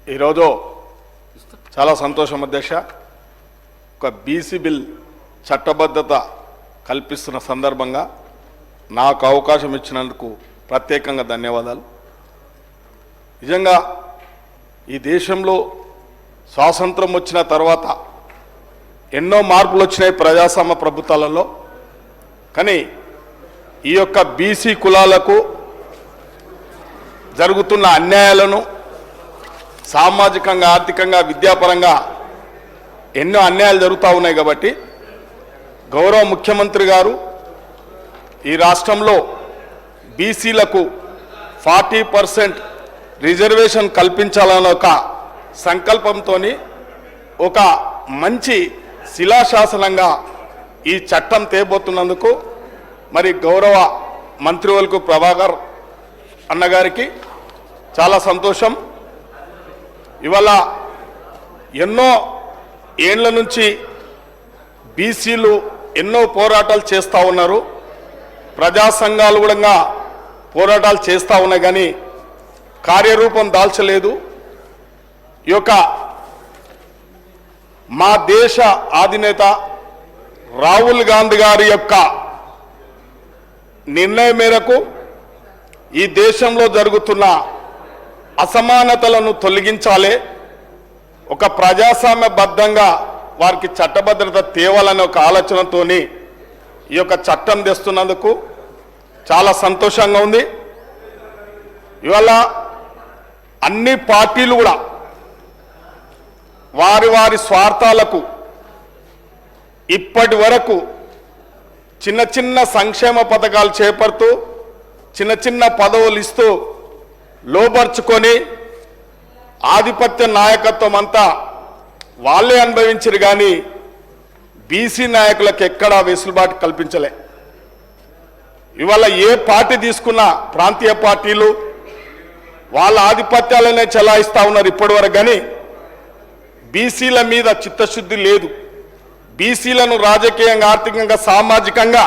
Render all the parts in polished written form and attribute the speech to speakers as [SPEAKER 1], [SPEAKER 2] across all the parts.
[SPEAKER 1] ఈరోజు చాలా సంతోషం అధ్యక్ష. ఒక బీసీ బిల్ చట్టబద్ధత కల్పిస్తున్న సందర్భంగా నాకు అవకాశం ఇచ్చినందుకు ప్రత్యేకంగా ధన్యవాదాలు. నిజంగా ఈ దేశంలో స్వాతంత్రం వచ్చిన తర్వాత ఎన్నో మార్పులు వచ్చినాయి ప్రజాస్వామ్య ప్రభుత్వాలలో. కానీ ఈ యొక్క బీసీ కులాలకు జరుగుతున్న అన్యాయాలను సామాజికంగా, ఆర్థికంగా, విద్యాపరంగా ఎన్నో అన్యాయాలు జరుగుతూ ఉన్నాయి. కాబట్టి గౌరవ ముఖ్యమంత్రి గారు ఈ రాష్ట్రంలో బీసీలకు 40% రిజర్వేషన్ కల్పించాలన్న ఒక సంకల్పంతో ఒక మంచి శిలాశాసనంగా ఈ చట్టం తేబోతున్నందుకు మరి గౌరవ మంత్రివర్యులు ప్రభాకర్ అన్నగారికి చాలా సంతోషం. ఇవాళ ఎన్నో ఏండ్ల నుంచి బీసీలు ఎన్నో పోరాటాలు చేస్తూ ఉన్నారు. ప్రజా సంఘాలు కూడా పోరాటాలు చేస్తూ ఉన్నాయి, కానీ కార్యరూపం దాల్చలేదు. ఈ యొక్క మా దేశ అధినేత రాహుల్ గాంధీ గారి యొక్క నిర్ణయం మేరకు ఈ దేశంలో జరుగుతున్న అసమానతలను తొలగించాలి, ఒక ప్రజాస్వామ్యబద్ధంగా వారికి చట్టభద్రత తేవాలనే ఒక ఆలోచనతోని ఈ యొక్క చట్టం తెస్తున్నందుకు చాలా సంతోషంగా ఉంది. ఇవాళ అన్ని పార్టీలు కూడా వారి వారి స్వార్థాలకు ఇప్పటి వరకు చిన్న చిన్న సంక్షేమ పథకాలు చేపడుతూ చిన్న చిన్న పదవులు ఇస్తూ లోపరుచుకొని ఆధిపత్య నాయకత్వం అంతా వాళ్ళే అనుభవించరు, కానీ బీసీ నాయకులకు ఎక్కడా వెసులుబాటు కల్పించలే. ఇవాళ ఏ పార్టీ తీసుకున్నా ప్రాంతీయ పార్టీలు వాళ్ళ ఆధిపత్యాలనే చెలాయిస్తూ ఉన్నారు ఇప్పటి వరకు, కానీ బీసీల మీద చిత్తశుద్ధి లేదు. బీసీలను రాజకీయంగా, ఆర్థికంగా, సామాజికంగా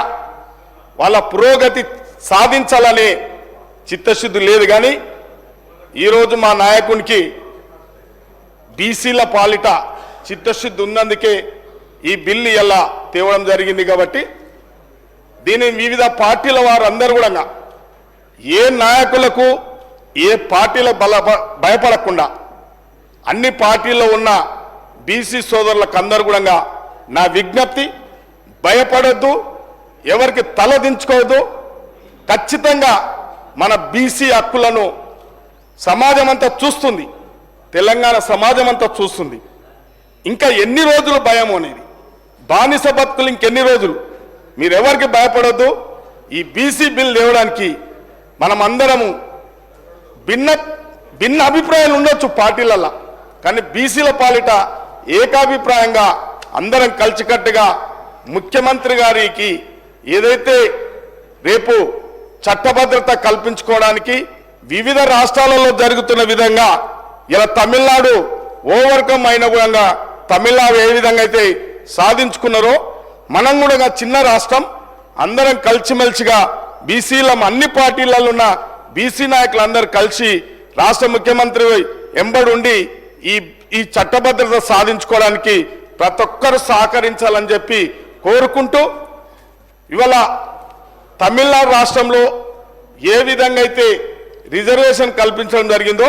[SPEAKER 1] వాళ్ళ పురోగతి సాధించాలనే చిత్తశుద్ధి లేదు. కానీ ఈరోజు మా నాయకునికి బీసీల పాలిట చిత్తశుద్ధి ఉన్నందుకే ఈ బిల్లు ఎలా తేవడం జరిగింది. కాబట్టి దీని వివిధ పార్టీల వారు అందరూ కూడా ఏ నాయకులకు, ఏ పార్టీల భయపడకుండా అన్ని పార్టీల్లో ఉన్న బీసీ సోదరులకు అందరూ కూడా నా విజ్ఞప్తి, భయపడొద్దు, ఎవరికి తల దించుకోవద్దు. ఖచ్చితంగా మన బీసీ హక్కులను సమాజం అంతా చూస్తుంది, తెలంగాణ సమాజం అంతా చూస్తుంది. ఇంకా ఎన్ని రోజులు భయం అనేది, బానిస బతుకులు ఇంకెన్ని రోజులు? మీరెవరికి భయపడొద్దు. ఈ బీసీ బిల్ తేవడానికి మనం అందరము భిన్న అభిప్రాయాలు ఉండొచ్చు పార్టీలల్లో, కానీ బీసీల పాలిట ఏకాభిప్రాయంగా అందరం కలిసికట్టుగా ముఖ్యమంత్రి గారికి ఏదైతే రేపు చట్టభద్రత కల్పించుకోవడానికి వివిధ రాష్ట్రాలలో జరుగుతున్న విధంగా ఇలా తమిళనాడు ఓవర్కమ్ అయిన కూడా తమిళనాడు ఏ విధంగా అయితే సాధించుకున్నారో మనం కూడా చిన్న రాష్ట్రం అందరం కలిసిమెలిసిగా బీసీల అన్ని పార్టీలలో ఉన్న బీసీ నాయకులందరూ కలిసి రాష్ట్ర ముఖ్యమంత్రి ఎంబడుండి ఈ చట్టభద్రత సాధించుకోవడానికి ప్రతి ఒక్కరు సహకరించాలని చెప్పి కోరుకుంటూ, ఇవాళ తమిళనాడు రాష్ట్రంలో ఏ విధంగా అయితే రిజర్వేషన్ కల్పించడం జరిగిందో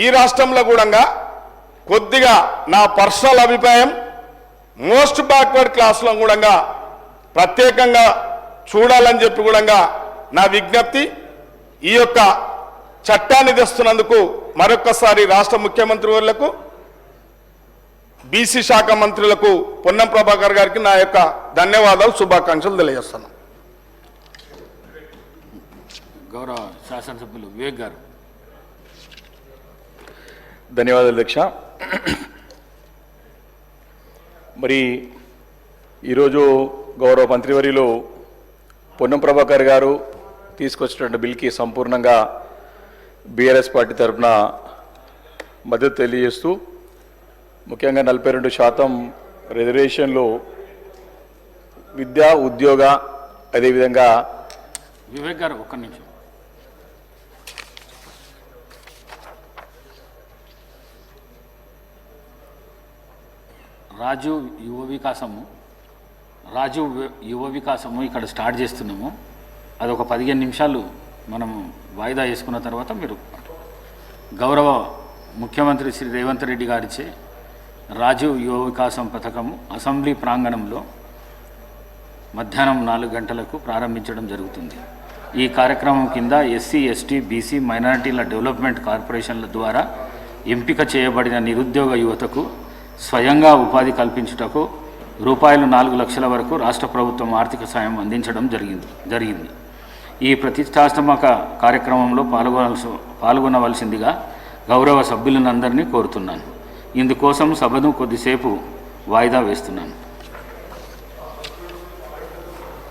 [SPEAKER 1] ఈ రాష్ట్రంలో కూడా కొద్దిగా నా పర్సనల్ అభిప్రాయం మోస్ట్ బ్యాక్వర్డ్ క్లాస్లో కూడా ప్రత్యేకంగా చూడాలని చెప్పి కూడా నా విజ్ఞప్తి. ఈ యొక్క చట్టాన్ని తెస్తున్నందుకు మరొకసారి రాష్ట్ర ముఖ్యమంత్రి వర్యులకు, బీసీ శాఖ మంత్రులకు పొన్నం ప్రభాకర్ గారికి నా యొక్క ధన్యవాదాలు, శుభాకాంక్షలు తెలియజేస్తున్నాను.
[SPEAKER 2] గౌరవ శాసనసభ్యులు వివేక్ గారు.
[SPEAKER 3] ధన్యవాదాలు అధ్యక్ష. మరి ఈరోజు గౌరవ మంత్రివర్యులు పొన్నం ప్రభాకర్ గారు తీసుకొచ్చినటువంటి బిల్కి సంపూర్ణంగా బీఆర్ఎస్ పార్టీ తరఫున మద్దతు తెలియజేస్తూ, ముఖ్యంగా 42% రిజర్వేషన్లు విద్య, ఉద్యోగ, అదేవిధంగా
[SPEAKER 2] వివేక్ గారు ఒక్క నిమిషం. రాజీవ్ యువ వికాసము ఇక్కడ స్టార్ట్ చేస్తున్నాము. అది ఒక 15 నిమిషాలు మనము వాయిదా వేసుకున్న తర్వాత మీరు గౌరవ ముఖ్యమంత్రి శ్రీ రేవంత్ రెడ్డి గారిచే రాజీవ్ యువ వికాసం పథకము అసెంబ్లీ ప్రాంగణంలో మధ్యాహ్నం 4 గంటలకు ప్రారంభించడం జరుగుతుంది. ఈ కార్యక్రమం కింద ఎస్సీ, ఎస్టీ, బీసీ, మైనారిటీల డెవలప్మెంట్ కార్పొరేషన్ల ద్వారా ఎంపిక చేయబడిన నిరుద్యోగ యువతకు స్వయంగా ఉపాధి కల్పించుటకు రూపాయలు 4 లక్షల వరకు రాష్ట్ర ప్రభుత్వం ఆర్థిక సాయం అందించడం జరిగింది. ఈ ప్రతిష్టాత్మక కార్యక్రమంలో పాల్గొనవలసిందిగా గౌరవ సభ్యులందరినీ కోరుతున్నాను. ఇందుకోసం సభను కొద్దిసేపు వాయిదా వేస్తున్నాను.